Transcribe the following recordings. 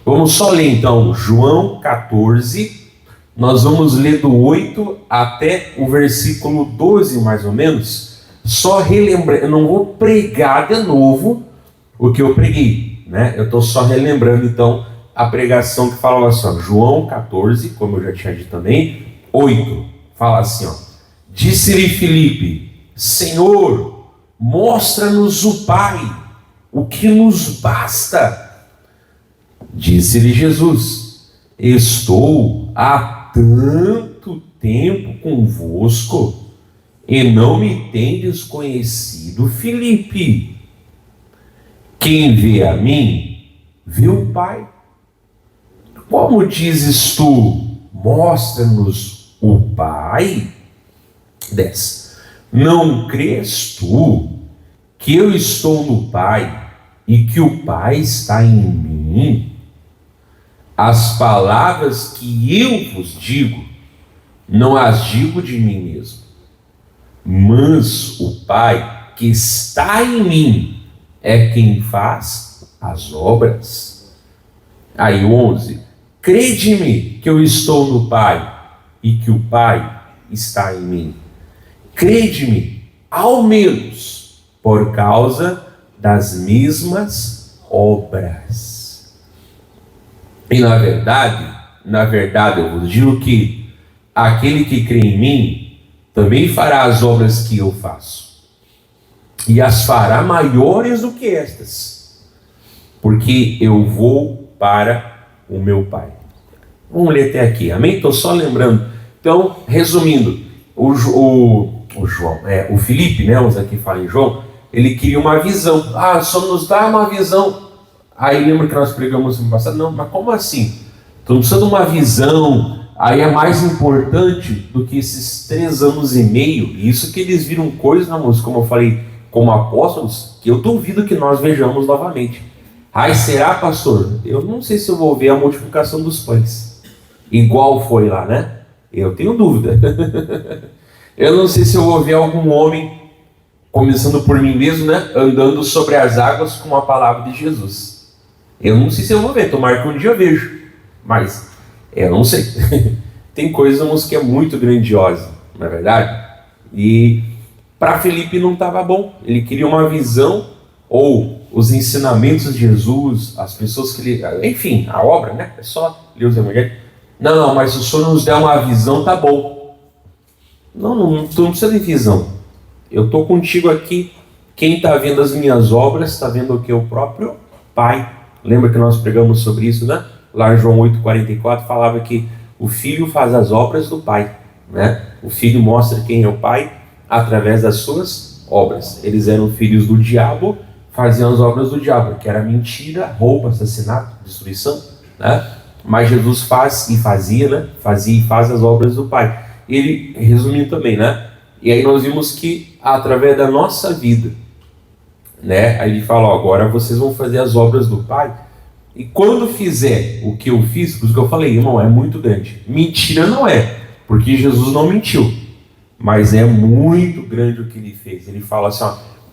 Vamos só ler então João 14, nós vamos ler do 8 até o versículo 12 mais ou menos, só relembrando, eu não vou pregar de novo o que eu preguei, né? Eu estou só relembrando então a pregação que fala assim, ó, João 14, como eu já tinha dito também, 8, fala assim, ó, disse-lhe Filipe, Senhor, mostra-nos o Pai, o que nos basta. Disse-lhe Jesus, estou há tanto tempo convosco e não me tendes conhecido, Filipe. Quem vê a mim, vê o Pai. Como dizes tu, mostra-nos o Pai? 10. Não crês tu que eu estou no Pai e que o Pai está em mim? As palavras que eu vos digo, não as digo de mim mesmo, mas o Pai que está em mim é quem faz as obras. Aí 11, crede-me que eu estou no Pai e que o Pai está em mim. Crede-me, ao menos, por causa das mesmas obras. E na verdade, eu vos digo que aquele que crê em mim também fará as obras que eu faço, e as fará maiores do que estas, porque eu vou para o meu Pai. Vamos ler até aqui, amém? Estou só lembrando. Então, resumindo, o Filipe, né, vamos aqui falar em João, ele queria uma visão. Só nos dá uma visão. Aí lembra que nós pregamos no passado? Não, mas como assim? Tu não precisa de uma visão, aí é mais importante do que esses 3 anos e meio, isso que eles viram coisas na música, como eu falei, como apóstolos, que eu duvido que nós vejamos novamente. Será, pastor? Eu não sei se eu vou ver a multiplicação dos pães, igual foi lá, né? Eu tenho dúvida. Eu não sei se eu vou ver algum homem, começando por mim mesmo, né, andando sobre as águas com a palavra de Jesus. Eu não sei se eu vou ver, tomara que um dia eu vejo, mas eu não sei. Tem coisas que é muito grandiosa, não é verdade? E para Filipe não estava bom, ele queria uma visão, ou os ensinamentos de Jesus, as pessoas que ele, enfim, a obra, né? É só ler os evangelhos. Não, mas se o Senhor nos der uma visão, tá bom. Não, tu não precisa de visão. Eu estou contigo aqui, quem está vendo as minhas obras, está vendo o que? O próprio Pai. Lembra que nós pregamos sobre isso, né? Lá em João 8,44 falava que o Filho faz as obras do Pai, né? O Filho mostra quem é o Pai através das suas obras. Eles eram filhos do diabo, faziam as obras do diabo, que era mentira, roubo, assassinato, destruição, né? Mas Jesus faz e fazia, né? Fazia e faz as obras do Pai. Ele resumiu também, né? E aí nós vimos que através da nossa vida, né? Aí ele fala, agora vocês vão fazer as obras do Pai. E quando fizer o que eu fiz, por isso que eu falei, irmão, é muito grande. Mentira não é, porque Jesus não mentiu, mas é muito grande o que ele fez. Ele fala assim,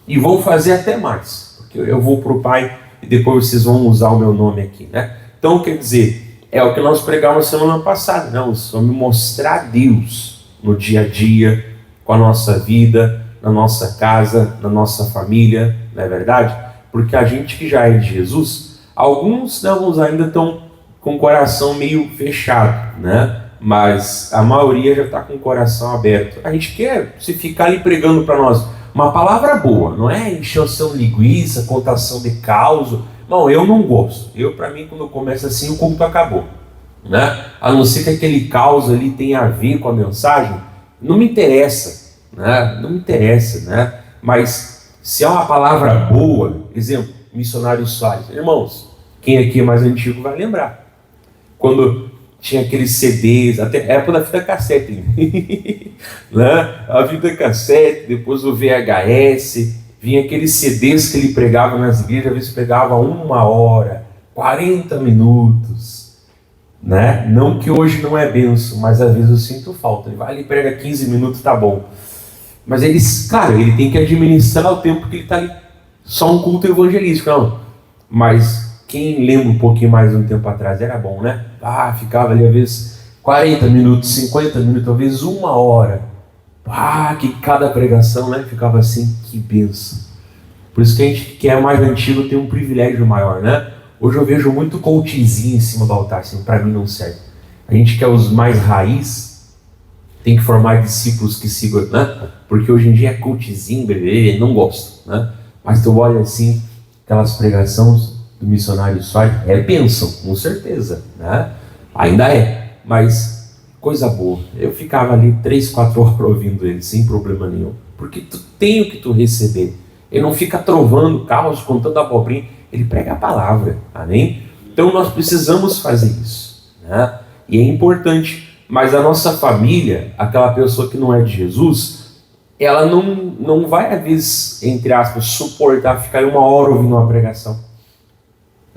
e vão fazer até mais, porque eu vou para o Pai e depois vocês vão usar o meu nome aqui, né? Então, quer dizer, é o que nós pregamos semana passada, né? Vamos mostrar Deus no dia a dia, com a nossa vida, na nossa casa, na nossa família, não é verdade? Porque a gente que já é de Jesus, alguns ainda estão com o coração meio fechado, né? Mas a maioria já está com o coração aberto. A gente quer se ficar ali pregando para nós uma palavra boa, não é encheção de linguiça, contação de causa. Não, eu não gosto. Para mim, quando começa assim, o culto acabou, né? A não ser que aquele caos ali tenha a ver com a mensagem, não me interessa, né? Não me interessa, né? Mas se é uma palavra boa, exemplo, missionário Soares, irmãos, quem aqui é mais antigo vai lembrar, quando tinha aqueles CDs, até época da fita cassete, né? A fita cassete, depois o VHS, vinha aqueles CDs que ele pregava nas igrejas, às vezes pegava 1 hora, 40 minutos, né? Não que hoje não é benção, mas às vezes eu sinto falta. Ele vai ali, prega 15 minutos, tá bom. Mas ele, claro, ele tem que administrar o tempo que ele está ali. Só um culto evangelístico, não. Mas Quem lembra um pouquinho mais de um tempo atrás, era bom, né? Ficava ali às vezes 40 minutos, 50 minutos, talvez 1 hora. Que cada pregação, né? Ficava assim, que benção. Por isso que a gente que é mais antigo tem um privilégio maior, né? Hoje eu vejo muito coachzinho em cima do altar, assim, para mim não serve. A gente que é os mais raiz, tem que formar discípulos que sigam, né? Porque hoje em dia é coachzinho, bebê, não gosto, né? Mas tu olha assim, aquelas pregações do missionário Soares, é bênção, com certeza, né? Ainda é, mas coisa boa. Eu ficava ali 3, 4 horas ouvindo ele, sem problema nenhum. Porque tu tem o que tu receber. Ele não fica trovando caos, contando abobrinha. Ele prega a palavra, amém? Então nós precisamos fazer isso, né? E é importante. Mas a nossa família, aquela pessoa que não é de Jesus, ela não vai, às vezes, entre aspas, suportar ficar 1 hora ouvindo uma pregação,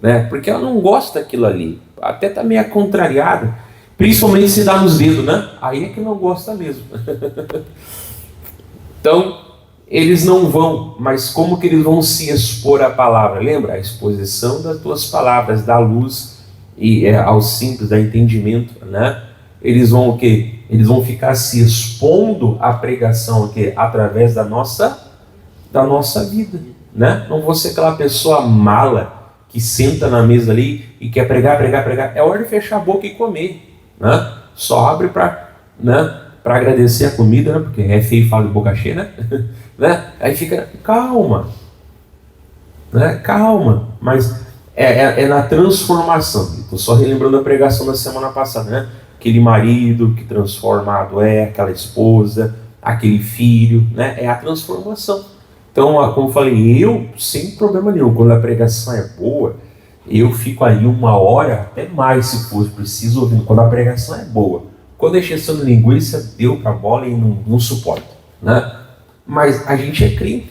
né? Porque ela não gosta daquilo ali. Até está meio contrariada. Principalmente se dá nos dedos, né? Aí é que não gosta mesmo. Então, eles não vão, mas como que eles vão se expor à palavra? Lembra? A exposição das tuas palavras, da luz e ao simples, ao entendimento, né? Eles vão o quê? Eles vão ficar se expondo à pregação o quê? Através da nossa vida, né? Não vou ser aquela pessoa mala que senta na mesa ali e quer pregar. É hora de fechar a boca e comer, né? Só abre para, né, para agradecer a comida, né? Porque é feio falar de boca cheia, né? Né? Aí fica, calma, né? Calma, mas é na transformação. Estou só relembrando a pregação da semana passada, né? Aquele marido que transformado aquela esposa, aquele filho, né? É a transformação. Então, como eu falei, eu, sem problema nenhum, quando a pregação é boa, eu fico ali 1 hora, até mais se for preciso, ouvindo, quando a pregação é boa. Quando é exceção de linguiça, deu pra bola e não suporta, né? Mas a gente é crente.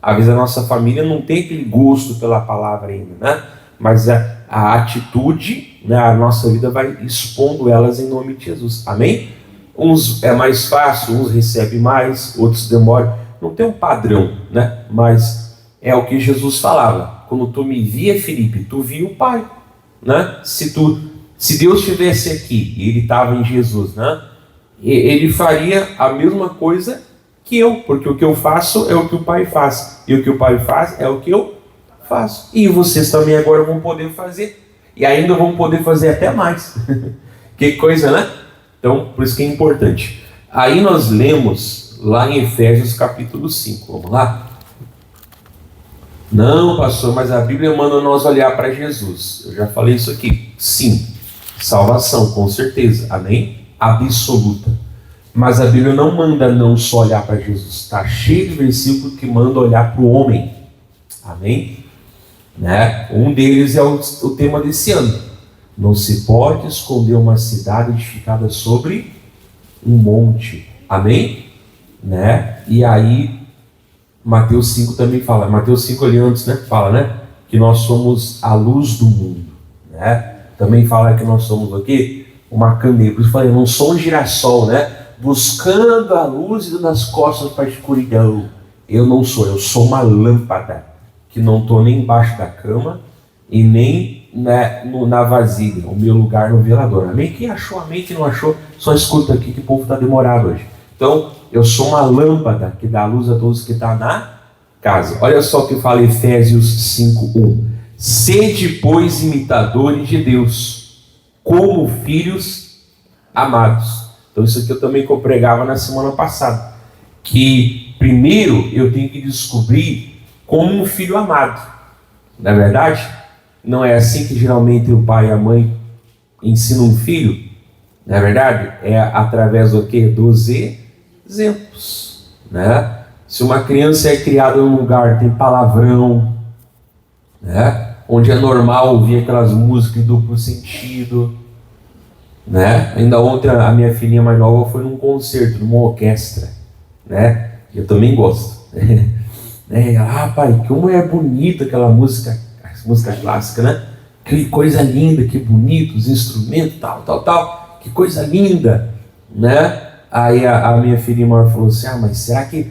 Às vezes a nossa família não tem aquele gosto pela palavra ainda, né? Mas a atitude, né, a nossa vida vai expondo elas em nome de Jesus. Amém? Uns é mais fácil, uns recebem mais, outros demoram. Não tem um padrão, né? Mas é o que Jesus falava. Quando tu me via, Felipe, tu via o Pai, né? Se Deus estivesse aqui e ele estava em Jesus, né? Ele faria a mesma coisa que eu, porque o que eu faço é o que o Pai faz, e o que o Pai faz é o que eu faço, e vocês também agora vão poder fazer, e ainda vão poder fazer até mais. Que coisa, né? Então, por isso que é importante. Aí nós lemos lá em Efésios capítulo 5, vamos lá? Não, pastor, mas a Bíblia manda nós olhar para Jesus. Eu já falei isso aqui. Sim, salvação, com certeza, amém? Absoluta. Mas a Bíblia não manda não só olhar para Jesus. Está cheio de versículos que manda olhar para o homem. Amém? Né? Um deles é o tema desse ano. Não se pode esconder uma cidade edificada sobre um monte. Amém? Né? E aí, Mateus 5 também fala. Mateus 5 ali antes, né? Fala, né? Que nós somos a luz do mundo. Né? Também fala que nós somos o quê? Uma candeia. Por isso eu falei, não sou um girassol, né? Buscando a luz e nas costas para a escuridão. Eu não sou, eu sou uma lâmpada que não estou nem embaixo da cama e nem na vasilha, o meu lugar no velador. Amém? Quem achou, amém? Quem não achou, só escuta aqui que o povo está demorado hoje. Então, eu sou uma lâmpada que dá luz a todos que estão na casa. Olha só o que fala Efésios 5:1. Sede, pois, imitadores de Deus, como filhos amados. Então isso aqui eu também pregava na semana passada, que primeiro eu tenho que descobrir como um filho amado. Não é verdade? Não é assim que geralmente o pai e a mãe ensinam um filho? Não é verdade? É através do quê? Dos exemplos, né? Se uma criança é criada em um lugar tem palavrão, né? Onde é normal ouvir aquelas músicas de duplo sentido, né? Ainda ontem a minha filhinha mais nova foi num concerto, numa orquestra, né? Eu também gosto. Pai, como é bonita aquela música clássica, né? Que coisa linda, que bonito, os instrumentos, tal, que coisa linda, né? Aí a minha filhinha maior falou assim, mas será que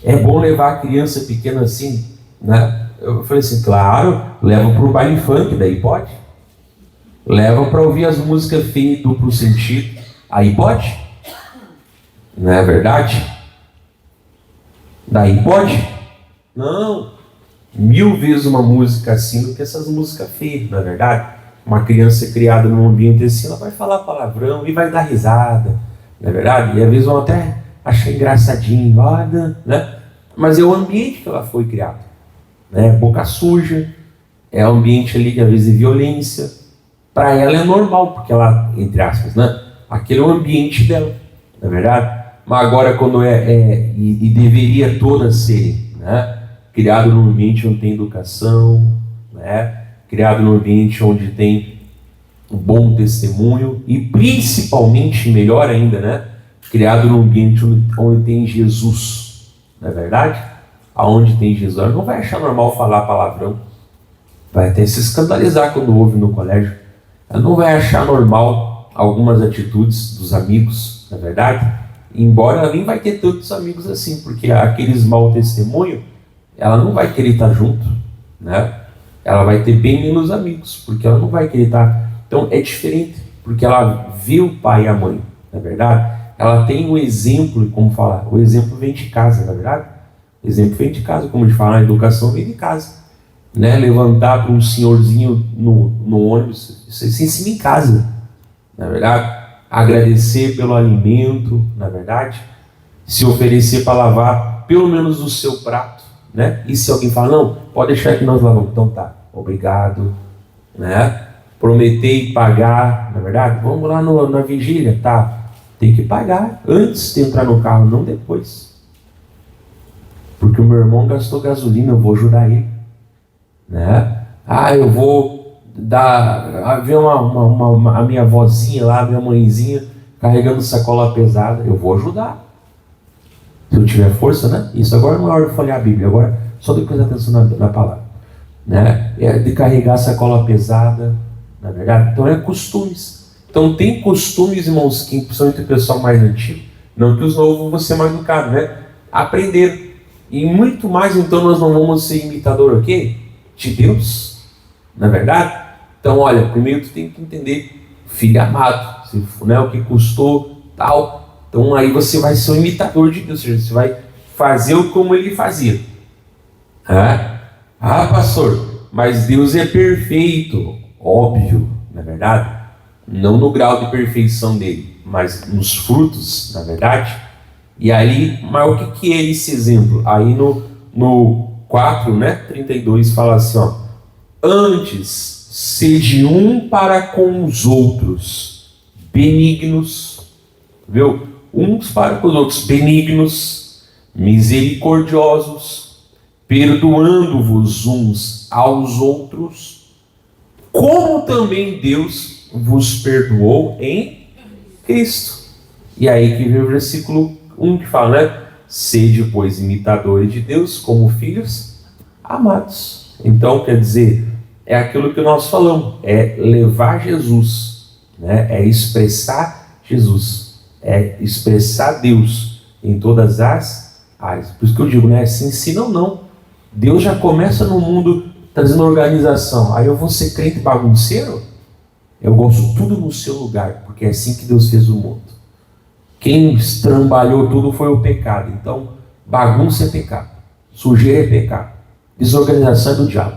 é bom levar a criança pequena assim, né? Eu falei assim, claro, leva para o baile funk, daí pode. Leva para ouvir as músicas feias em duplo sentido, aí pode. Não é verdade? Daí pode. Não, 1000 vezes uma música assim do que essas músicas feias, não é verdade? Uma criança criada num ambiente assim, ela vai falar palavrão e vai dar risada, não é verdade? E às vezes vão até achar engraçadinho, olha, né? Mas é o ambiente que ela foi criada, né? Boca suja, é um ambiente ali que às vezes é violência. Para ela é normal, porque ela, entre aspas, né? Aquele é o ambiente dela, não é verdade? Mas agora quando e deveria todas serem, né? Criado num ambiente onde tem educação, né? Criado num ambiente onde tem um bom testemunho e principalmente, melhor ainda, né? Criado num ambiente onde tem Jesus, não é verdade? Aonde tem Jesus, ela não vai achar normal falar palavrão, vai até se escandalizar quando ouve no colégio. Ela não vai achar normal algumas atitudes dos amigos, não é verdade? Embora ela nem vai ter tantos amigos assim, porque aqueles mau testemunho, ela não vai querer estar junto, né? Ela vai ter bem menos amigos, porque ela não vai querer estar. Então é diferente, porque ela vê o pai e a mãe, não é verdade? Ela tem um exemplo, como falar, o exemplo vem de casa, não é verdade? O exemplo vem de casa, como a gente fala, a educação vem de casa. Né? Levantar para um senhorzinho no ônibus, isso se ensina em casa, não é verdade? Agradecer pelo alimento, não é verdade? Se oferecer para lavar pelo menos o seu prato, né? E se alguém fala, não, pode deixar que nós lavamos, então tá, obrigado, né? Prometer e pagar, não é verdade? Vamos lá na vigília, tá? Tem que pagar antes de entrar no carro, não depois. Porque o meu irmão gastou gasolina, eu vou ajudar ele, né? Eu vou ver a minha vozinha lá, a minha mãezinha carregando sacola pesada, eu vou ajudar. Se eu tiver força, né? Isso agora não é hora de folhear a Bíblia, agora só de prestar atenção na palavra, né? É de carregar sacola pesada, na verdade. Então é costumes. Então tem costumes, irmãos, que principalmente o pessoal mais antigo, não que os novos vão ser mais educados, né? Aprender. E muito mais, então nós não vamos ser imitador o quê? De Deus, não é verdade? Então olha, primeiro tu tem que entender, filho amado, né, o que custou, tal. Então aí você vai ser um imitador de Deus, ou seja, você vai fazer como ele fazia. Pastor, mas Deus é perfeito, óbvio, não é verdade? Não no grau de perfeição dele, mas nos frutos, na verdade. E aí, mas o que é esse exemplo? Aí no 4, né, 32 fala assim, ó, antes, sede um para com os outros, benignos, viu? Uns para com os outros, benignos, misericordiosos, perdoando-vos uns aos outros, como também Deus vos perdoou em Cristo. E aí que vem o versículo 1 que fala, né? Sede, pois, imitadores de Deus como filhos amados. Então, quer dizer, é aquilo que nós falamos, é levar Jesus, né? É expressar Jesus, é expressar Deus em todas as áreas. Por isso que eu digo, né? Se ensina ou não. Deus já começa no mundo trazendo organização. Aí eu vou ser crente bagunceiro? Eu gosto tudo no seu lugar, porque é assim que Deus fez o mundo. Quem estrambalhou tudo foi o pecado. Então, bagunça é pecado, sujeira é pecado, desorganização é do diabo.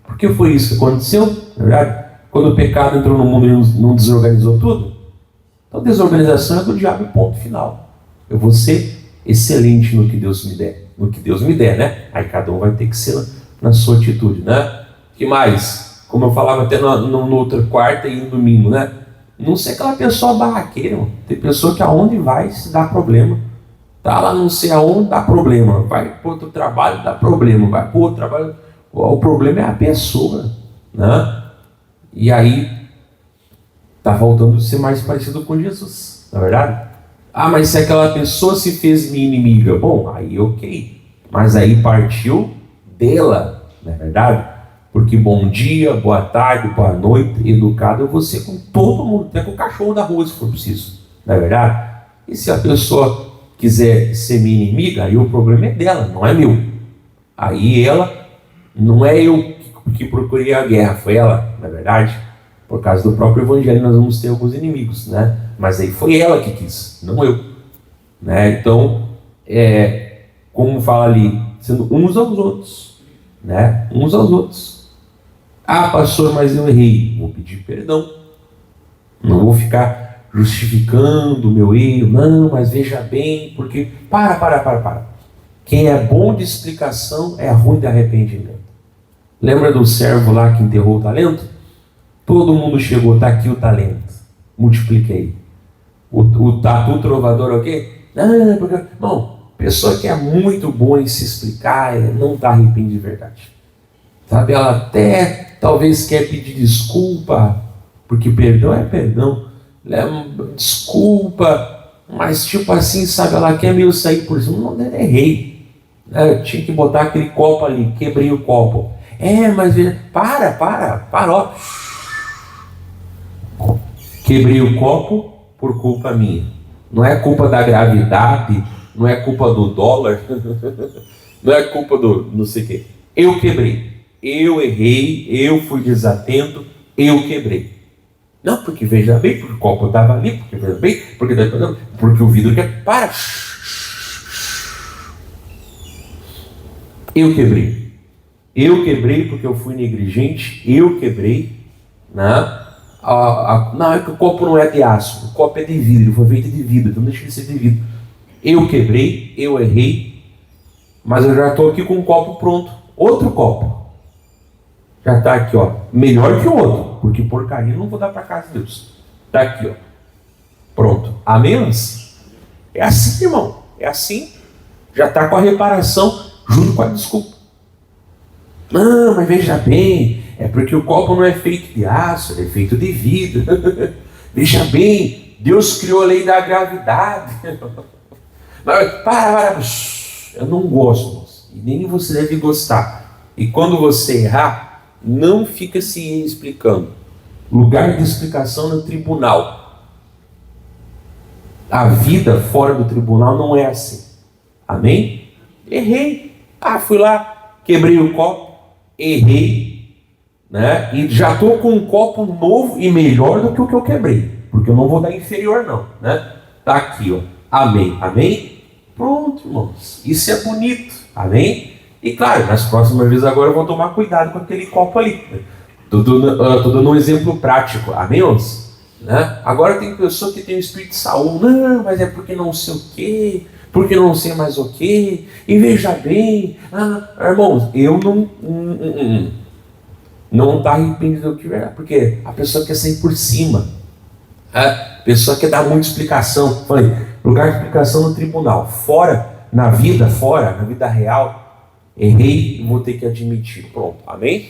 Por que foi isso que aconteceu? Na verdade, quando o pecado entrou no mundo e não desorganizou tudo? Então, desorganização é do diabo, ponto final. Eu vou ser excelente no que Deus me der. No que Deus me der, né? Aí cada um vai ter que ser na sua atitude, né? Que mais? Como eu falava até no outra quarta e no domingo, né? Não ser aquela pessoa barraqueira, mano. Tem pessoa que aonde vai se dá problema. Tá lá não sei aonde, dá problema. Vai para outro trabalho, dá problema. Vai para outro trabalho. O problema é a pessoa, né? E aí tá voltando a ser mais parecido com Jesus, não é verdade? Mas se aquela pessoa se fez minha inimiga, bom, aí ok. Mas aí partiu dela, não é verdade? Porque bom dia, boa tarde, boa noite, educado eu vou ser com todo mundo, até com o cachorro da rua se for preciso, não é verdade? E se a pessoa quiser ser minha inimiga, aí o problema é dela, não é meu. Aí ela Não é eu que procurei a guerra, foi ela, na verdade. Por causa do próprio evangelho nós vamos ter alguns inimigos, né? Mas aí foi ela que quis, não eu. Né? Então, como fala ali, sendo uns aos outros, né? Uns aos outros. Ah, pastor, mas eu errei. Vou pedir perdão. Não vou ficar justificando o meu erro. Não, mas veja bem, porque... Para. Quem é bom de explicação é ruim de arrependimento. Lembra do servo lá que enterrou o talento? Todo mundo chegou, está aqui o talento. Multipliquei. O tatu trovador o quê? Não, porque... Bom, pessoa que é muito boa em se explicar, não está arrependida de verdade. Sabe, ela até talvez quer pedir desculpa, porque perdão é perdão. Desculpa, mas tipo assim, sabe, ela quer meio sair por cima. Não, errei. Eu tinha que botar aquele copo ali, quebrei o copo. Mas parou. Quebrei o copo por culpa minha. Não é culpa da gravidade, não é culpa do dólar, não é culpa do não sei o quê. Eu quebrei, eu errei, eu fui desatento, eu quebrei. Não, porque veja bem, porque o copo estava ali, porque veja bem, porque o vidro quer... Para! Eu quebrei porque eu fui negligente, eu quebrei, né? Não, é que o copo não é de aço, o copo é de vidro, foi feito de vidro, então deixa ele ser de vidro. Eu quebrei, eu errei, mas eu já estou aqui com um copo pronto, outro copo. Já está aqui, ó, melhor que o outro, porque porcaria eu não vou dar para casa de Deus. Está aqui, ó, pronto. Amém? É assim, irmão, é assim. Já está com a reparação junto com a desculpa. Não, mas veja bem, é porque o copo não é feito de aço, ele é feito de vidro. Veja bem, Deus criou a lei da gravidade. Para. Eu não gosto, e nem você deve gostar. E quando você errar, não fica se explicando. Lugar de explicação no tribunal. A vida fora do tribunal não é assim. Amém? Errei. Fui lá, quebrei o copo. Errei, né? E já estou com um copo novo e melhor do que o que eu quebrei, porque eu não vou dar inferior não, né? Tá aqui, ó. Amém? Pronto, irmãos. Isso é bonito, amém? E claro, nas próximas vezes agora eu vou tomar cuidado com aquele copo ali. Estou dando um exemplo prático, amém, irmãos? Né? Agora tem pessoa que tem o espírito de Saul, não, mas é porque não sei o quê, porque não sei mais o que, e veja bem, irmãos, eu não está arrependido do que é, porque a pessoa quer sair por cima, a pessoa quer dar muita explicação. Falei, lugar de explicação no tribunal, na vida real, errei e vou ter que admitir, pronto, amém?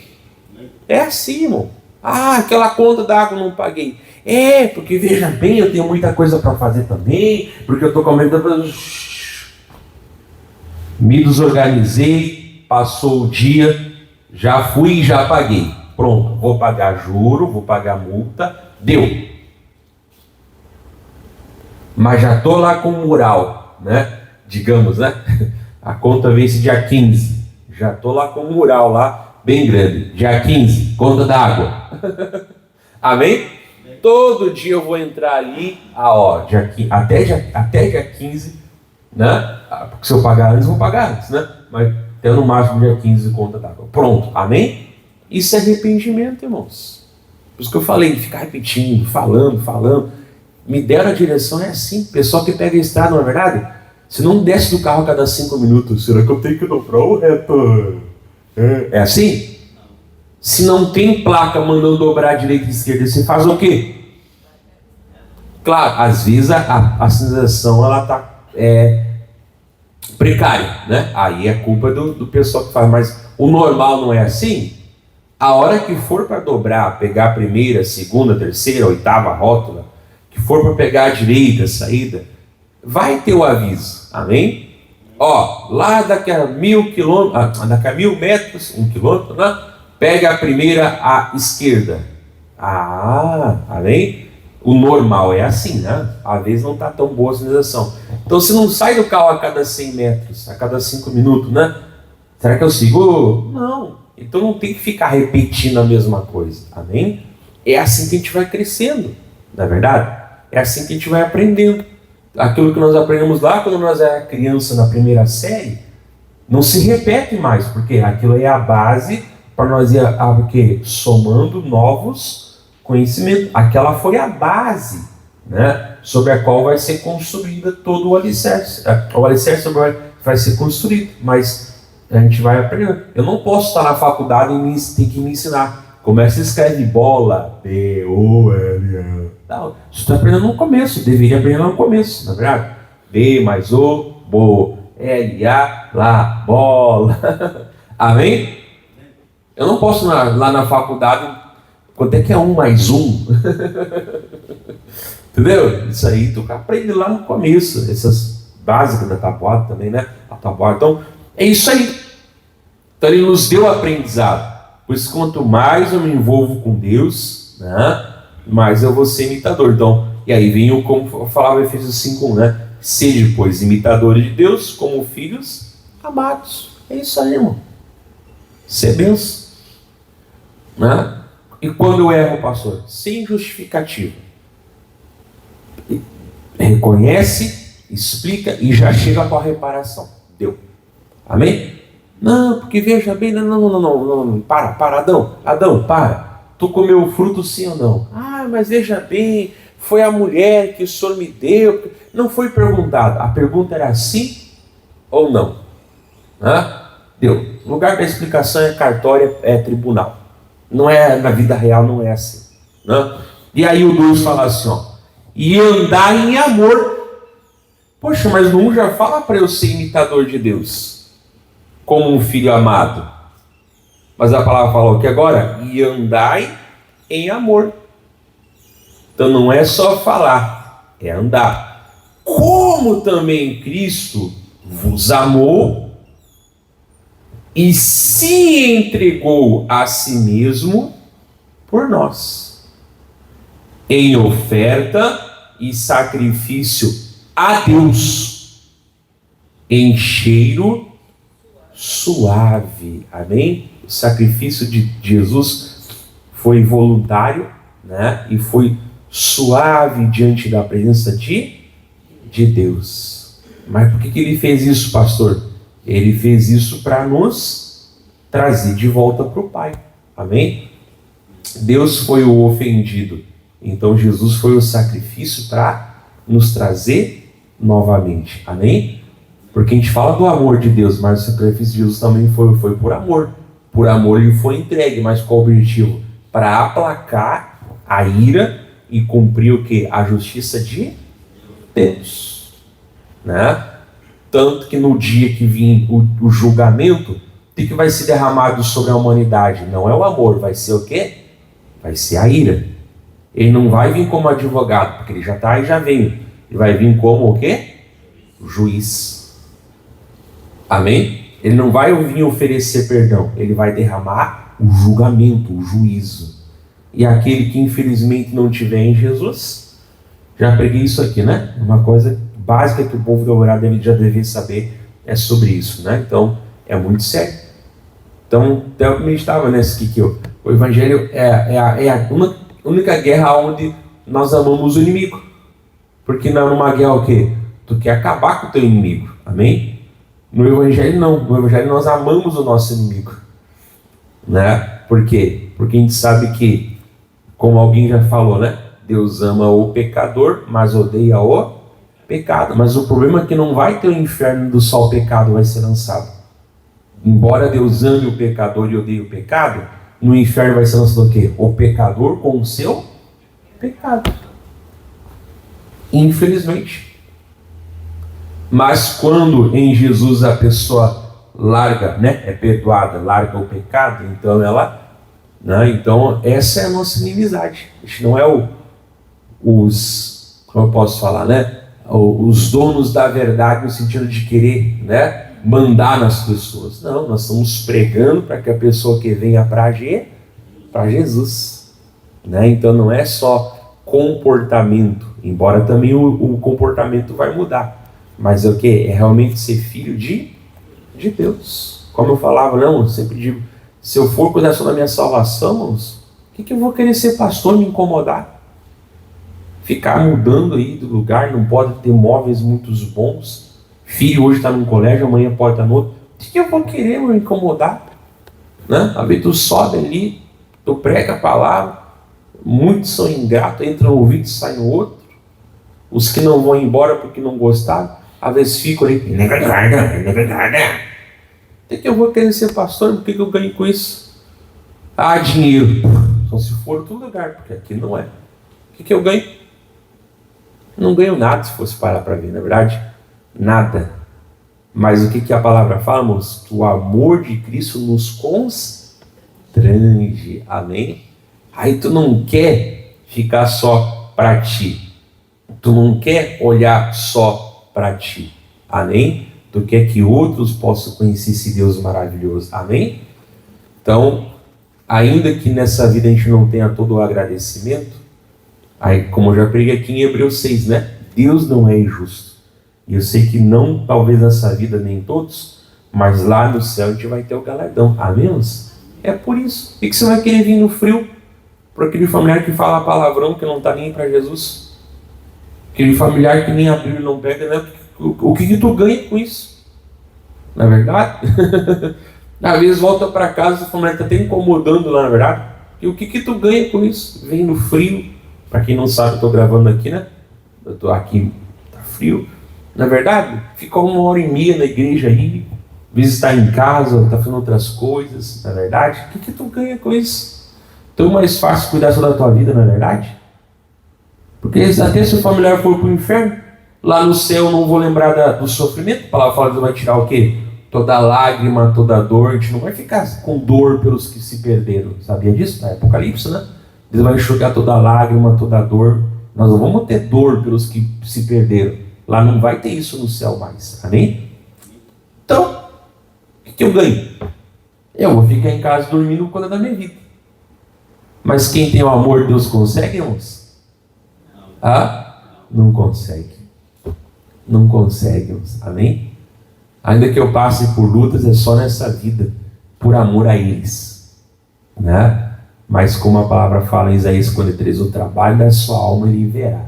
É assim, irmão. Aquela conta da água não paguei. Porque veja bem, eu tenho muita coisa para fazer também, porque eu estou com medo da... Me desorganizei, passou o dia, já fui e já paguei. Pronto, vou pagar juro, vou pagar multa, deu. Mas já estou lá com o mural, né? Digamos, né? A conta vence dia 15. Já estou lá com o mural lá, bem grande. Dia 15, conta da água. Amém? Todo dia eu vou entrar ali, até dia 15, né? Porque se eu pagar antes, eu vou pagar antes, né? Mas até no máximo dia 15 conta d'água. Pronto, amém? Isso é arrependimento, irmãos. Por isso que eu falei, ficar repetindo, falando. Me deram a direção, é assim. Pessoal que pega a estrada, não é verdade? Se não desce do carro a cada 5 minutos, será que eu tenho que dobrar o reto? É assim? Se não tem placa mandando dobrar a direita e a esquerda, você faz o quê? Claro, às vezes a sinalização ela está precária, né? Aí é culpa do pessoal que faz, mas o normal não é assim. A hora que for para dobrar, pegar a primeira, segunda, terceira, oitava rótula, que for para pegar a direita, a saída, vai ter o aviso, amém? Lá daqui a 1000 quilômetros, daqui a 1000 metros, 1 quilômetro, né? Pega a primeira à esquerda. Amém? O normal é assim, né? Às vezes não está tão boa a sinalização. Então você não sai do carro a cada 100 metros, a cada 5 minutos, né? Será que eu sigo? Não. Então não tem que ficar repetindo a mesma coisa, amém? É assim que a gente vai crescendo, não é verdade? É assim que a gente vai aprendendo. Aquilo que nós aprendemos lá quando nós éramos criança na primeira série, não se repete mais, porque aquilo é a base para nós ir somando novos conhecimentos. Aquela foi a base, né, sobre a qual vai ser construída todo o alicerce. O alicerce vai ser construído, mas a gente vai aprendendo. Eu não posso estar na faculdade e tem que me ensinar. Começa a escrever bola, B-O-L-A. Não, você está aprendendo no começo, deveria aprender no começo, na verdade. B mais O, bo, L-A, lá, bola. Amém? Eu não posso lá na faculdade, quanto é que é 1 mais 1? Entendeu? Isso aí tu aprende lá no começo, essas básicas da tabuada também, né? A tabuada. Então, é isso aí. Então ele nos deu aprendizado. Pois quanto mais eu me envolvo com Deus, né, mais eu vou ser imitador. Então, e aí vem como falava Efésios 5:1, né? Sejam, pois, imitadores de Deus como filhos amados. É isso aí, irmão. Ser benção. Né? E quando eu erro, pastor? Sem justificativa. Reconhece, explica e já chega com a reparação. Deu. Amém? Não, porque veja bem, não. Para, Adão, para. Tu comeu o fruto sim ou não? Ah, mas veja bem, foi a mulher que o Senhor me deu. Não foi perguntado. A pergunta era sim ou não. Deu. O lugar da explicação é cartório, é tribunal. Não é, na vida real não é assim. Né? E aí o 2 fala assim, ó. E andar em amor. Poxa, mas no 1 já fala para eu ser imitador de Deus. Como um filho amado. Mas a palavra falou que agora, e andai em amor. Então não é só falar, é andar. Como também Cristo vos amou e se entregou a si mesmo por nós, em oferta e sacrifício a Deus, em cheiro suave. Amém? O sacrifício de Jesus foi voluntário, né? E foi suave diante da presença de Deus. Mas por que ele fez isso, pastor? Ele fez isso para nos trazer de volta para o Pai. Amém? Deus foi o ofendido. Então Jesus foi o sacrifício para nos trazer novamente. Amém? Porque a gente fala do amor de Deus, mas o sacrifício de Jesus também foi por amor. Por amor ele foi entregue, mas qual o objetivo? Para aplacar a ira e cumprir o quê? A justiça de Deus. Né? Tanto que no dia que vir o julgamento, o que vai ser derramado sobre a humanidade? Não é o amor, vai ser o quê? Vai ser a ira. Ele não vai vir como advogado, porque ele já está e já veio. Ele vai vir como o quê? O juiz. Amém? Ele não vai vir oferecer perdão, ele vai derramar o julgamento, o juízo. E aquele que infelizmente não tiver em Jesus, já preguei isso aqui, né? Uma coisa básica que o povo da Orá já deve saber é sobre isso, né? Então, é muito sério. Então, até eu estava nesse que o Evangelho é a única guerra onde nós amamos o inimigo. Porque numa guerra o quê? Tu quer acabar com o teu inimigo, amém? No Evangelho não, no Evangelho nós amamos o nosso inimigo, né? Por quê? Porque a gente sabe que, como alguém já falou, né? Deus ama o pecador, mas odeia o pecado. Mas o problema é que não vai ter o inferno do só o pecado vai ser lançado. Embora Deus ame o pecador e odeie o pecado, no inferno vai ser lançado o quê? O pecador com o seu pecado. Infelizmente. Mas quando em Jesus a pessoa larga, né, é perdoada, larga o pecado, então ela, né, então essa é a nossa inimizade. Isso não é como eu posso falar, né, os donos da verdade no sentido de querer, né, mandar nas pessoas. Não, nós estamos pregando para que a pessoa que venha para Jesus, né? Então não é só comportamento, embora também o comportamento vai mudar. Mas é o que? É realmente ser filho de Deus. Como eu falava, não, eu sempre digo, Se eu for cuidar só da minha salvação, irmãos, o que eu vou querer ser pastor e me incomodar? Ficar mudando aí do lugar, não pode ter móveis muito bons. Filho hoje está num colégio, amanhã pode estar no outro. O que eu vou querer me incomodar? Né? A vez tu sobe ali, tu prega a palavra, muitos são ingratos, entram no ouvido e saem no outro. Os que não vão embora porque não gostaram, às vezes ficam ali, não é verdade, não é verdade. O que eu vou querer ser pastor? O que eu ganho com isso? Ah, dinheiro. Só se for em outro lugar, porque aqui não é. O que eu ganho? Não ganho nada se fosse parar para ver, na verdade. Nada. Mas o que a palavra fala, irmãos? O amor de Cristo nos constrange. Amém? Aí tu não quer ficar só para ti. Tu não quer olhar só para ti. Amém? Tu quer que outros possam conhecer esse Deus maravilhoso. Amém? Então, ainda que nessa vida a gente não tenha todo o agradecimento, aí, como eu já preguei aqui em Hebreus 6, né? Deus não é injusto. E eu sei que não, talvez nessa vida nem todos, mas lá no céu a gente vai ter o galardão. Amém? É por isso. E que você vai querer vir no frio para aquele familiar que fala palavrão que não está nem para Jesus? Aquele familiar que nem a Bíblia não pega, né? O que tu ganha com isso? Não é verdade? Às vezes volta para casa, o familiar está até incomodando lá, na verdade. E o que tu ganha com isso? Vem no frio. Para quem não sabe, eu estou gravando aqui, né? Eu estou aqui, tá frio. Na verdade, fica 1h30 na igreja aí, às vezes está em casa, está fazendo outras coisas, na verdade. O que tu ganha com isso? Então é mais fácil cuidar só da tua vida, na verdade? Porque até se o familiar for para o inferno, lá no céu eu não vou lembrar do sofrimento. A palavra fala que vai tirar o quê? Toda lágrima, toda dor. A gente não vai ficar com dor pelos que se perderam. Sabia disso? Na Apocalipse, né? Deus vai enxugar toda lágrima, toda dor. Nós não vamos ter dor pelos que se perderam. Lá não vai ter isso no céu mais. Amém? Então, o que eu ganho? Eu vou ficar em casa dormindo por causa da minha vida. Mas quem tem o amor de Deus consegue, irmãos? Ah? Não consegue. Não consegue, irmãos. Amém? Ainda que eu passe por lutas, é só nessa vida, por amor a eles. Né? Mas como a palavra fala em Isaías 53, o trabalho da sua alma ele verá.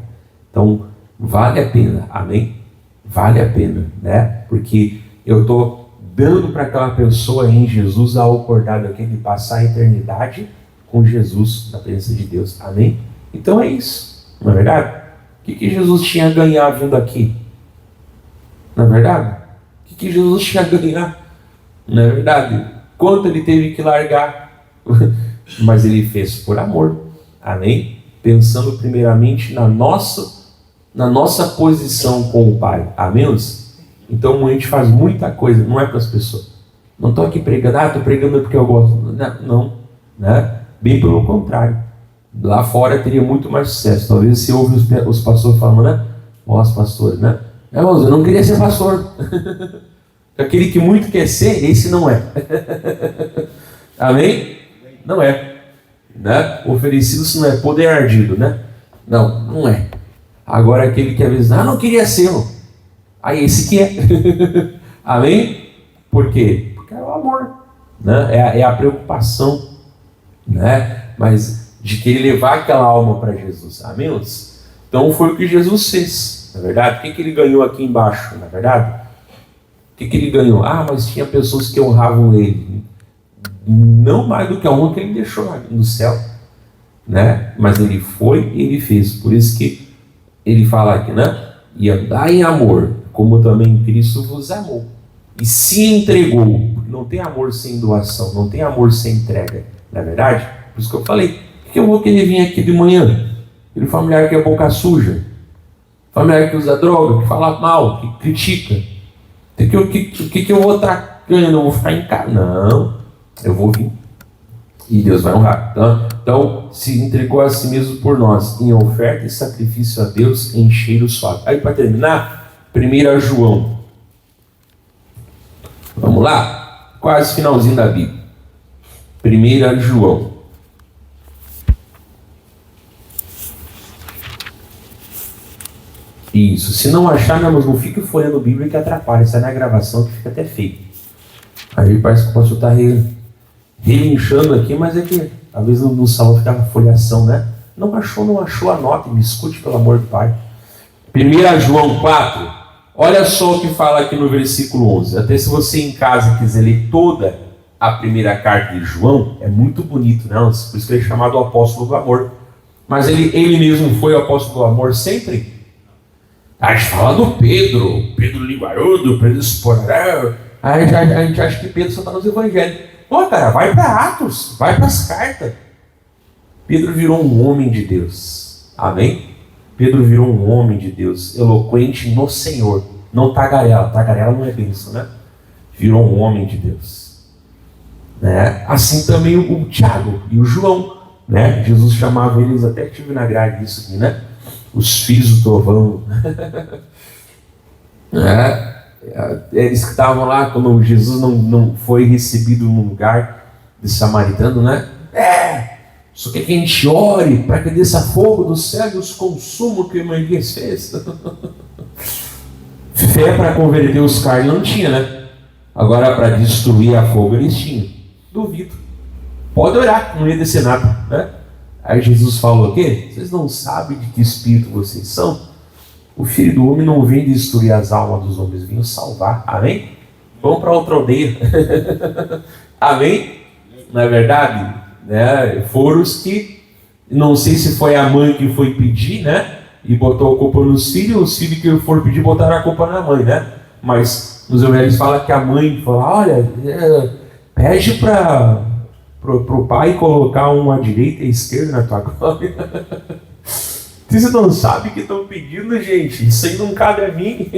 Então, vale a pena, amém? Vale a pena, né? Porque eu estou dando para aquela pessoa em Jesus a oportunidade de passar a eternidade com Jesus na presença de Deus, amém? Então é isso, não é verdade? O que Jesus tinha a ganhar vindo aqui? Não é verdade? O que Jesus tinha a ganhar? Não é verdade? Quanto ele teve que largar? Mas ele fez por amor, amém? Pensando primeiramente na nossa posição com o Pai, amém? Então a gente faz muita coisa, não é para as pessoas. Não estou aqui pregando, estou pregando porque eu gosto. Não, né? Bem pelo contrário. Lá fora teria muito mais sucesso. Talvez você ouve os pastores falando, né? Os pastores, né? Irmãos, eu não queria ser pastor. Aquele que muito quer ser, esse não é. Amém? Não é. Né? Oferecido se não é poder ardido, né? Não é. Agora aquele que às vezes, não queria ser, irmão. Aí esse que é. Amém? Por quê? Porque é o amor, né? É a preocupação, né? Mas de querer levar aquela alma para Jesus, amém? Então foi o que Jesus fez, na verdade. O que ele ganhou aqui embaixo, na verdade? O que ele ganhou? Mas tinha pessoas que honravam ele, não mais do que a honra que ele deixou no céu, né? Mas ele foi e ele fez. Por isso que ele fala aqui, né? E andar em amor, como também Cristo vos amou e se entregou. Não tem amor sem doação, não tem amor sem entrega, não é verdade? Por isso que eu falei, o que eu vou querer vir aqui de manhã? Aquele familiar que é boca suja, familiar que usa droga, que fala mal, que critica. O que eu vou estar ganhando? Eu vou ficar em casa? Não, eu vou vir. E Deus vai honrar. Então, se entregou a si mesmo por nós, em oferta e sacrifício a Deus em cheiro suave. Aí, para terminar, 1 João. Vamos lá? Quase finalzinho da Bíblia. 1 João. Isso. Se não achar, não fique folhando a Bíblia que atrapalha. Sai na gravação que fica até feio. Aí parece que o pastor está relinchando aqui, mas é que às vezes no salão ficava folhação, né? Não achou, anota e me escute, pelo amor do Pai. 1 João 4, olha só o que fala aqui no versículo 11. Até se você em casa quiser ler toda a primeira carta de João, é muito bonito, né? Por isso que ele é chamado o apóstolo do amor. Mas ele mesmo foi o apóstolo do amor sempre? A gente fala do Pedro linguarudo, Pedro esporão. A gente acha que Pedro só está nos evangelhos. Pô, cara, vai para Atos, vai para as cartas. Pedro virou um homem de Deus. Amém? Pedro virou um homem de Deus, eloquente no Senhor. Não tagarela. Tagarela não é bênção, né? Virou um homem de Deus. Né? Assim também o Tiago e o João. Né? Jesus chamava eles, até que tive na grade isso aqui, né? Os filhos do trovão. Eles que estavam lá quando Jesus não foi recebido num lugar de samaritano, né? Só que a gente ore para que desça fogo do céu e os consuma o que o Moisés fez. Fé para converter os carnes não tinha, né? Agora para destruir a fogo eles tinham. Duvido. Pode orar, não ia descer nada, né? Aí Jesus falou o quê? Vocês não sabem de que espírito vocês são? O Filho do Homem não vem destruir as almas dos homens, vem salvar. Amém? Vamos para outra aldeia. Amém? Não é verdade? Né? Foram os que, não sei se foi a mãe que foi pedir, né? E botou a culpa nos filhos, os filhos que foram pedir botaram a culpa na mãe, né? Mas nos evangelhos fala que a mãe falou, olha, pede para o pai colocar uma à direita e à esquerda na tua glória. Vocês não sabem o que estão pedindo, gente. Isso aí não cabe a mim.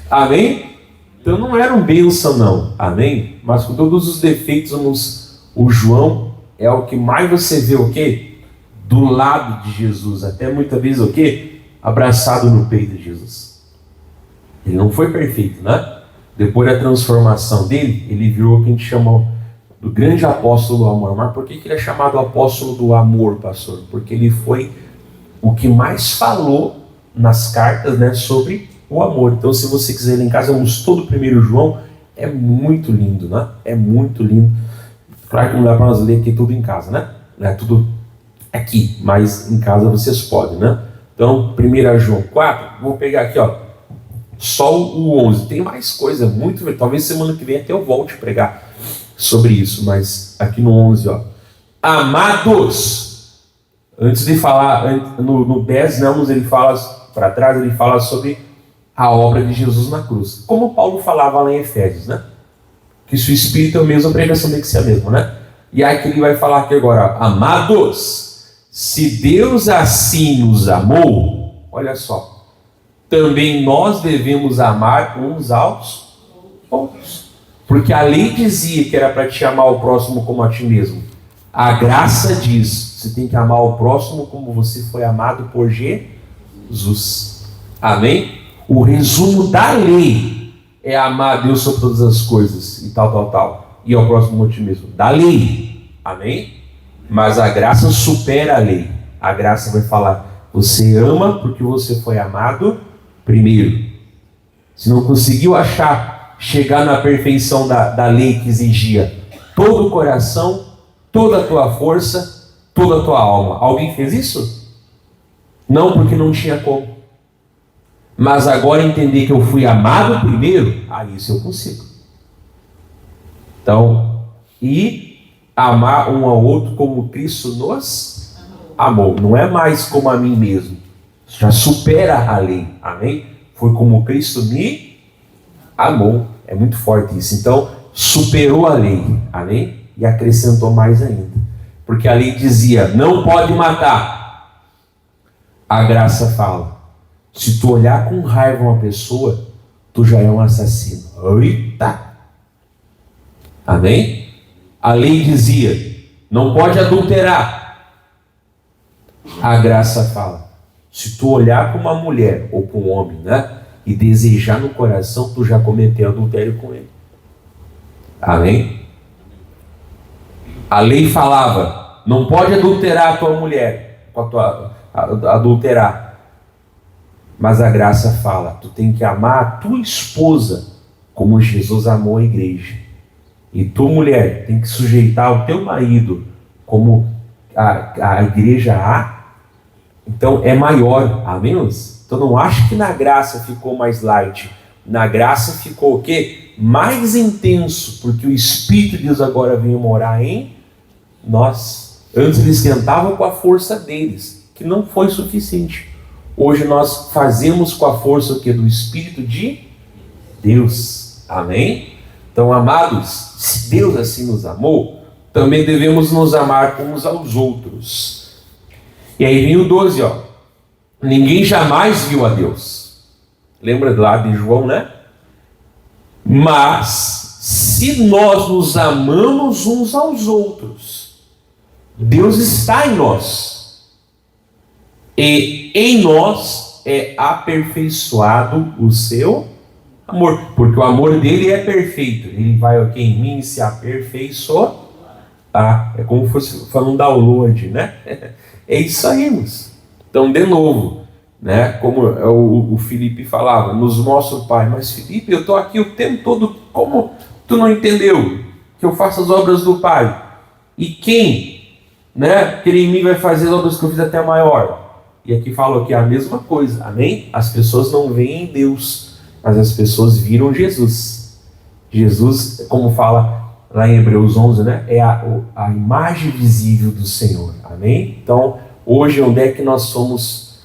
Amém? Então não era um bênção, não. Amém? Mas com todos os defeitos, o João é o que mais você vê o quê? Do lado de Jesus. Até muitas vezes o quê? Abraçado no peito de Jesus. Ele não foi perfeito, né? Depois da transformação dele, ele virou o que a gente chamou do grande apóstolo do amor. Mas por que ele é chamado apóstolo do amor, pastor? Porque ele foi o que mais falou nas cartas, né, sobre o amor. Então, se você quiser ir lá em casa, vamos todo o 1 João. É muito lindo, né? É muito lindo. Claro que não dá para nós ler aqui tudo em casa, né? Não é tudo aqui, mas em casa vocês podem, né? Então, 1 João 4, vou pegar aqui, ó, só o 11. Tem mais coisa, muito, talvez semana que vem até eu volte a pregar sobre isso, mas aqui no 11, ó. Amados, antes de falar, no 10, não, ele fala, para trás, ele fala sobre a obra de Jesus na cruz. Como Paulo falava lá em Efésios, né? Que se o Espírito é o mesmo, a pregação tem que ser a mesma, né? E aí que ele vai falar aqui agora, amados, se Deus assim nos amou, olha só, também nós devemos amar uns aos outros. Porque a lei dizia que era para te amar o próximo como a ti mesmo. A graça diz, você tem que amar o próximo como você foi amado por Jesus. Amém? O resumo da lei é amar a Deus sobre todas as coisas e tal. E ao próximo como a ti mesmo. Da lei. Amém? Mas a graça supera a lei. A graça vai falar, você ama porque você foi amado primeiro. Se não conseguiu chegar na perfeição da lei que exigia todo o coração, toda a tua força, toda a tua alma. Alguém fez isso? Não, porque não tinha como. Mas agora entender que eu fui amado primeiro, isso eu consigo. Então, e amar um ao outro como Cristo nos amou. Não é mais como a mim mesmo. Já supera a lei. Amém? Foi como Cristo me amou. É muito forte isso. Então, superou a lei. Amém? E acrescentou mais ainda. Porque a lei dizia, não pode matar. A graça fala, se tu olhar com raiva uma pessoa, tu já é um assassino. Eita! Amém? A lei dizia, não pode adulterar. A graça fala, se tu olhar para uma mulher ou para um homem, né, e desejar no coração, tu já cometeu adultério com ele. Amém? A lei falava, não pode adulterar a tua mulher, adulterar. Mas a graça fala, tu tem que amar a tua esposa como Jesus amou a igreja. e tu, mulher, tem que sujeitar o teu marido como a igreja há, então é maior, amém? Então não acho que na graça ficou mais light. Na graça ficou o quê? Mais intenso, porque o Espírito de Deus agora veio morar em nós. Antes eles tentavam com a força deles, que não foi suficiente. Hoje nós fazemos com a força o quê? Do Espírito de Deus. Amém? Então, amados, se Deus assim nos amou, também devemos nos amar uns aos outros. E aí vem o 12, ó. Ninguém jamais viu a Deus. Lembra lá de João, né? Mas, se nós nos amamos uns aos outros, Deus está em nós. E em nós é aperfeiçoado o seu amor. Porque o amor dele é perfeito. Ele vai aqui em mim se aperfeiçoar. É como se fosse falando download, né? É isso aí, irmãos. Então, de novo, né? Como o Felipe falava, nos mostra o Pai. Mas Felipe, eu estou aqui o tempo todo, como tu não entendeu que eu faço as obras do Pai? E quem, né, que em mim vai fazer as obras que eu fiz até maior? E aqui fala que é a mesma coisa, amém? As pessoas não veem Deus, mas as pessoas viram Jesus. Jesus, como fala lá em Hebreus 11, né, é a imagem visível do Senhor, amém? Então, hoje, onde é que nós somos?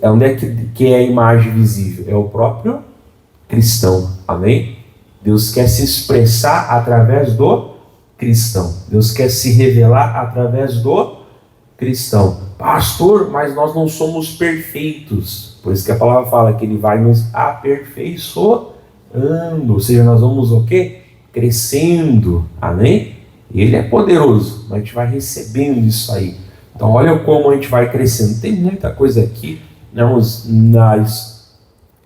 Onde é que é a imagem visível? É o próprio cristão, amém? Deus quer se expressar através do cristão. Deus quer se revelar através do cristão. Pastor, mas nós não somos perfeitos. Por isso que a palavra fala que Ele vai nos aperfeiçoando. Ou seja, nós vamos o quê? Crescendo, amém? Ele é poderoso, mas a gente vai recebendo isso aí. Então olha como a gente vai crescendo. Tem muita coisa aqui.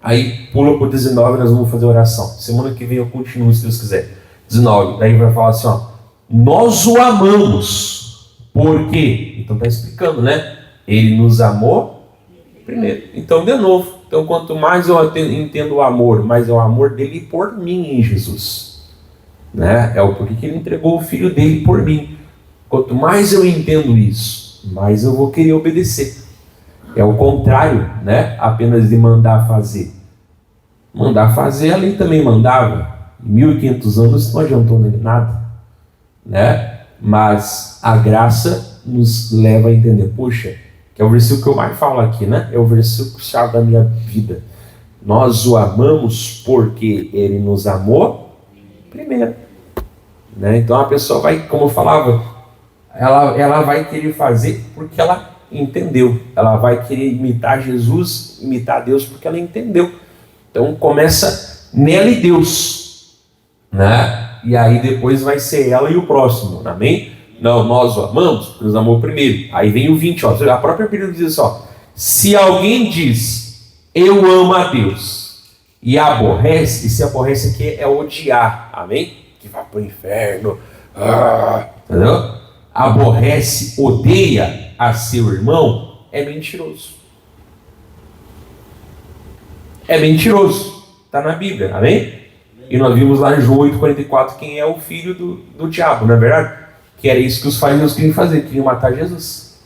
Aí pula para o 19, nós vamos fazer oração. Semana que vem eu continuo, se Deus quiser. 19, daí vai falar assim, ó. Nós o amamos. Por quê? Então está explicando, né? Ele nos amou primeiro. Então, de novo. Então, quanto mais eu entendo o amor, mais é o amor dele por mim em Jesus. Né? É o porquê que ele entregou o filho dele por mim. Quanto mais eu entendo isso, mais eu vou querer obedecer. É o contrário, né? Apenas de mandar fazer. Mandar fazer, a lei também mandava. Em 1500 anos não adiantou nada, né? Mas a graça nos leva a entender. Puxa, que é o versículo que eu mais falo aqui, né? É o versículo chave da minha vida. Nós o amamos porque ele nos amou primeiro, né? Então a pessoa vai, como eu falava, ela vai querer fazer porque ela entendeu. Ela vai querer imitar Jesus, imitar Deus porque ela entendeu. Então começa nela e Deus, né? E aí depois vai ser ela e o próximo, amém? Não, nós o amamos porque nos amou primeiro. Aí vem o 20, ó. A própria Bíblia diz assim, ó. Se alguém diz, eu amo a Deus, e aborrece, e se aborrece aqui é odiar, amém? Que vai para o inferno, entendeu? Aborrece, odeia a seu irmão, é mentiroso. É mentiroso. Está na Bíblia, amém? E nós vimos lá em João 8,44 quem é o filho do diabo, não é verdade? Que era isso que os fariseus queriam fazer, queriam matar Jesus.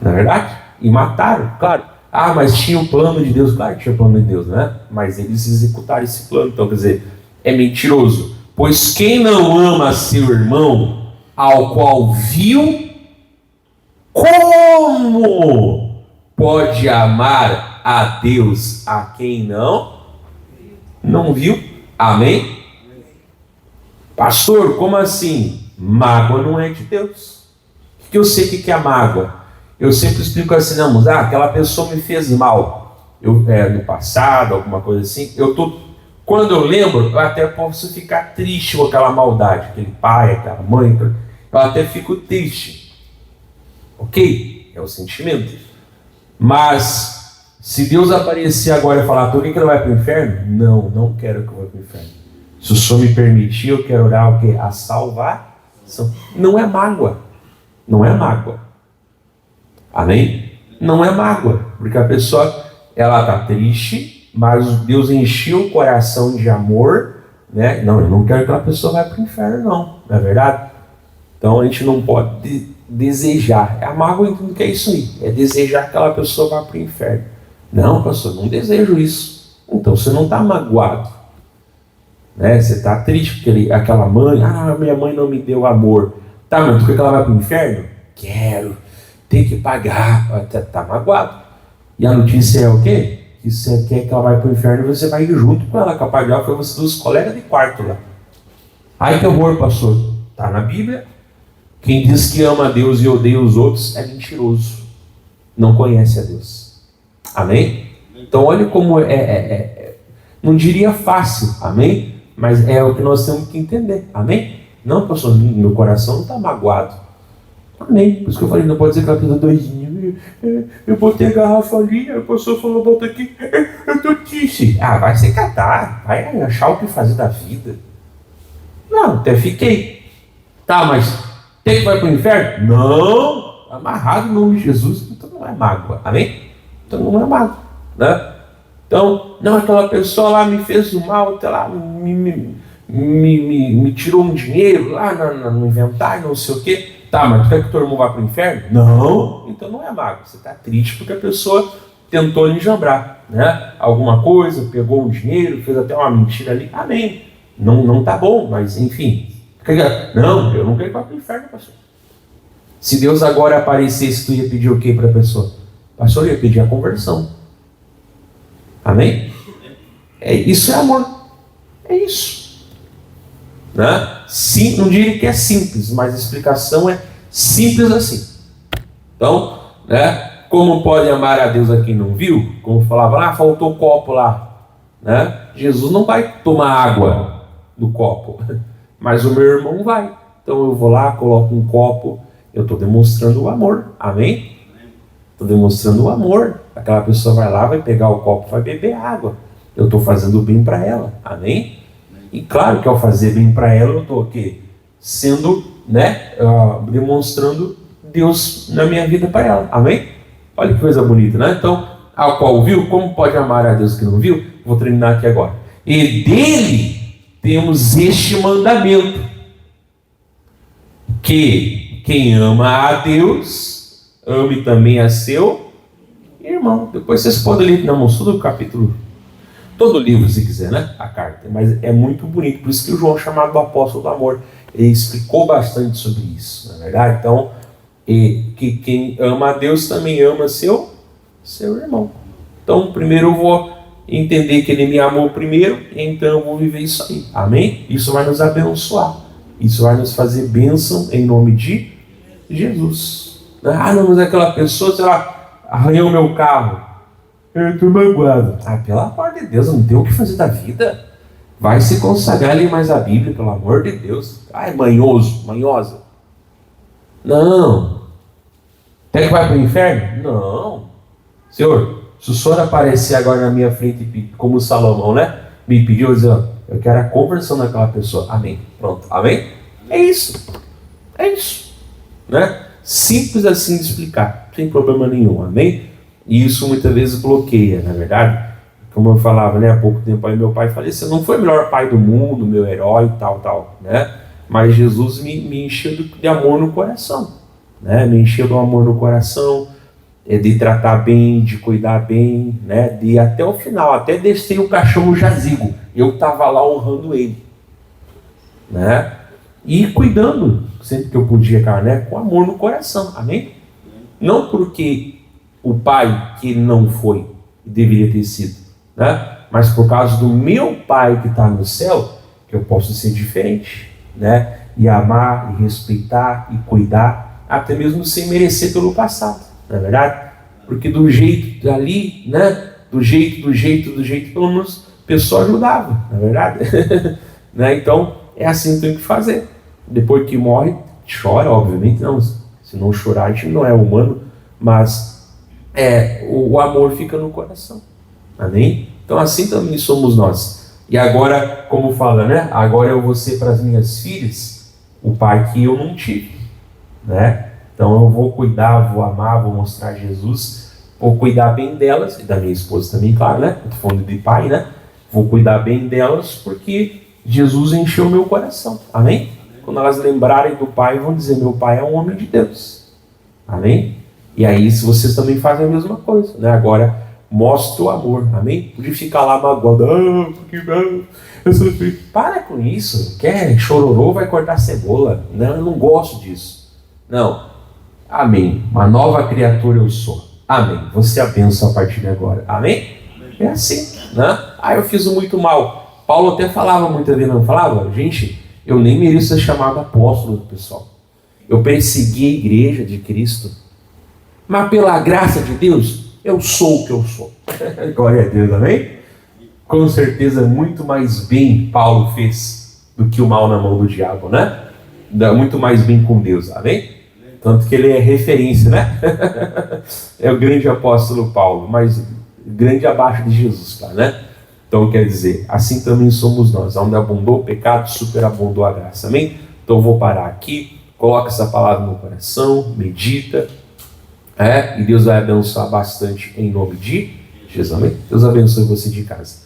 Não é verdade? E mataram, claro. Ah, mas tinha o plano de Deus. Claro que tinha o plano de Deus, né? Mas eles executaram esse plano. Então, quer dizer, é mentiroso. Pois quem não ama seu irmão, ao qual viu, como pode amar a Deus a quem não viu? Amém? Pastor, como assim? Mágoa não é de Deus. O que eu sei que é a mágoa? Eu sempre explico assim, não, mas aquela pessoa me fez mal. No passado, alguma coisa assim. Quando eu lembro, eu até posso ficar triste com aquela maldade. Aquele pai, aquela mãe. Eu até fico triste. Ok? É o sentimento. Mas, se Deus aparecer agora e falar, tu quer que ele vai para o inferno? Não quero que eu vá para o inferno. Se o Senhor me permitir, eu quero orar o quê? A salvar. Não é mágoa. Não é mágoa. Amém? Não é mágoa. Porque a pessoa, ela está triste, mas Deus encheu o coração de amor, né? Não, eu não quero que aquela pessoa vá para o inferno, não é verdade? Então a gente não pode desejar. A mágoa, eu entendo que é isso aí, é desejar que aquela pessoa vá para o inferno. Não, pastor, não desejo isso. Então você não está magoado, né? Você está triste porque aquela mãe, minha mãe não me deu amor. Tá, mas tu quer que ela vá para o inferno? Quero, tem que pagar, tá magoado. E a notícia é o quê? Que você quer que ela vá para o inferno e você vai ir junto com ela, capaz de ela foi você dos colegas de quarto lá. Ai que horror, pastor. Tá na Bíblia. Quem diz que ama a Deus e odeia os outros é mentiroso. Não conhece a Deus. Amém? Então olha como não diria fácil, amém? Mas é o que nós temos que entender, amém? Não, pastor, meu coração não está magoado. Amém? Por isso que eu falei, não pode dizer que ela precisa doidinha. Eu botei a garrafa ali, o pastor falou, volta aqui, eu tô triste. Vai se catar, vai achar o que fazer da vida. Não, até fiquei. Tá, mas tem que vai para o inferno? Não, amarrado no nome de Jesus, então não é mágoa, amém? Então não é mágoa, né? Então, não, aquela pessoa lá me fez o mal, até lá, me tirou um dinheiro lá no inventário, não sei o quê. Tá, mas tu quer que teu irmão vá para o inferno? Não, então não é mágoa. Você está triste porque a pessoa tentou lhe enjambrar, né? Alguma coisa, pegou um dinheiro, fez até uma mentira ali. Amém. Não tá bom, mas enfim. Não, eu não quero ir para o inferno, pastor. Se Deus agora aparecesse, tu ia pedir o que para a pessoa? Pastor, eu ia pedir a conversão. Amém? Isso é amor. É isso. Né? Sim, não diria que é simples, mas a explicação é simples assim. Então, né? Como pode amar a Deus a quem não viu? Como falava, faltou copo lá, né? Jesus não vai tomar água do copo, mas o meu irmão vai. Então eu vou lá, coloco um copo, eu estou demonstrando o amor, amém? Estou demonstrando o amor. Aquela pessoa vai lá, vai pegar o copo, vai beber água. Eu estou fazendo bem para ela, amém? E claro que ao fazer bem para ela, eu estou sendo, né, demonstrando Deus na minha vida para ela, amém? Olha que coisa bonita, né? Então, ao qual viu, como pode amar a Deus que não viu? Vou terminar aqui agora. E dele temos este mandamento, que quem ama a Deus, ame também a seu irmão. Depois vocês podem ler, não, todo o capítulo, todo o livro se quiser, né? A carta, mas é muito bonito, por isso que o João é chamado do apóstolo do amor, ele explicou bastante sobre isso, não é verdade? Então, que quem ama a Deus também ama seu irmão. Então, primeiro eu vou entender que ele me amou primeiro, então eu vou viver isso aí, amém? Isso vai nos abençoar, isso vai nos fazer bênção em nome de Jesus. Não, mas aquela pessoa, sei lá, arranhou meu carro, eu estou magoado. Pelo amor de Deus, não tem o que fazer da vida. Vai se consagrar, ler mais a Bíblia, pelo amor de Deus. É manhoso, manhosa. Não. Até que vai para o inferno? Não. Senhor, se o Senhor aparecer agora na minha frente, como Salomão, né? Me pediu, dizendo, eu quero a conversão daquela pessoa. Amém. Pronto. Amém? É isso. É isso. Né? Simples assim de explicar. Não tem problema nenhum. Amém? E isso muitas vezes bloqueia, na verdade. Como eu falava, né, há pouco tempo aí, meu pai faleceu. Não foi o melhor pai do mundo, meu herói, tal, né? Mas Jesus me encheu de amor no coração, né? Me encheu de amor no coração, de tratar bem, de cuidar bem, né? De até o final, até descer o caixão no jazigo, eu estava lá honrando ele, né? E cuidando, sempre que eu podia, cara, né? Com amor no coração, amém? Não porque o pai que ele não foi, deveria ter sido, né? Mas por causa do meu pai que está no céu, que eu posso ser diferente, né? E amar, e respeitar, e cuidar, até mesmo sem merecer pelo passado, não é verdade? Porque do jeito ali, né? Do jeito, pelo menos a pessoa ajudava, não é verdade? Né? Então, é assim que tem que fazer. Depois que morre, chora, obviamente, não. Se não chorar, a gente não é humano, mas o amor fica no coração. Amém? Então assim também somos nós. E agora, como fala, né? Agora eu vou ser para as minhas filhas o pai que eu não tive, né? Então eu vou cuidar, vou amar, vou mostrar Jesus, vou cuidar bem delas, e da minha esposa também, claro, né? Estou falando de pai, né? Vou cuidar bem delas porque Jesus encheu meu coração. Amém? Quando elas lembrarem do Pai, vão dizer: meu Pai é um homem de Deus. Amém? E aí, se vocês também fazem a mesma coisa, né? Agora, mostra o amor. Amém? Podia ficar lá magoado. Para com isso. Quer chororô, vai cortar cebola. Não, eu não gosto disso. Não. Amém. Uma nova criatura eu sou. Amém. Você é a bênção a partir de agora. Amém? É assim, né? Eu fiz muito mal. Paulo até falava muitas vezes, não falava? Gente, eu nem mereço ser chamado apóstolo, pessoal. Eu persegui a igreja de Cristo. Mas pela graça de Deus, eu sou o que eu sou. Glória a Deus, amém? Com certeza, muito mais bem Paulo fez do que o mal na mão do diabo, né? Dá muito mais bem com Deus, amém? Tanto que ele é referência, né? É o grande apóstolo Paulo, mas grande abaixo de Jesus, tá, né? Então quer dizer, assim também somos nós. Onde abundou o pecado, superabundou a graça, amém? Então eu vou parar aqui, coloca essa palavra no coração, medita, e Deus vai abençoar bastante em nome de Jesus, amém? Deus abençoe você de casa.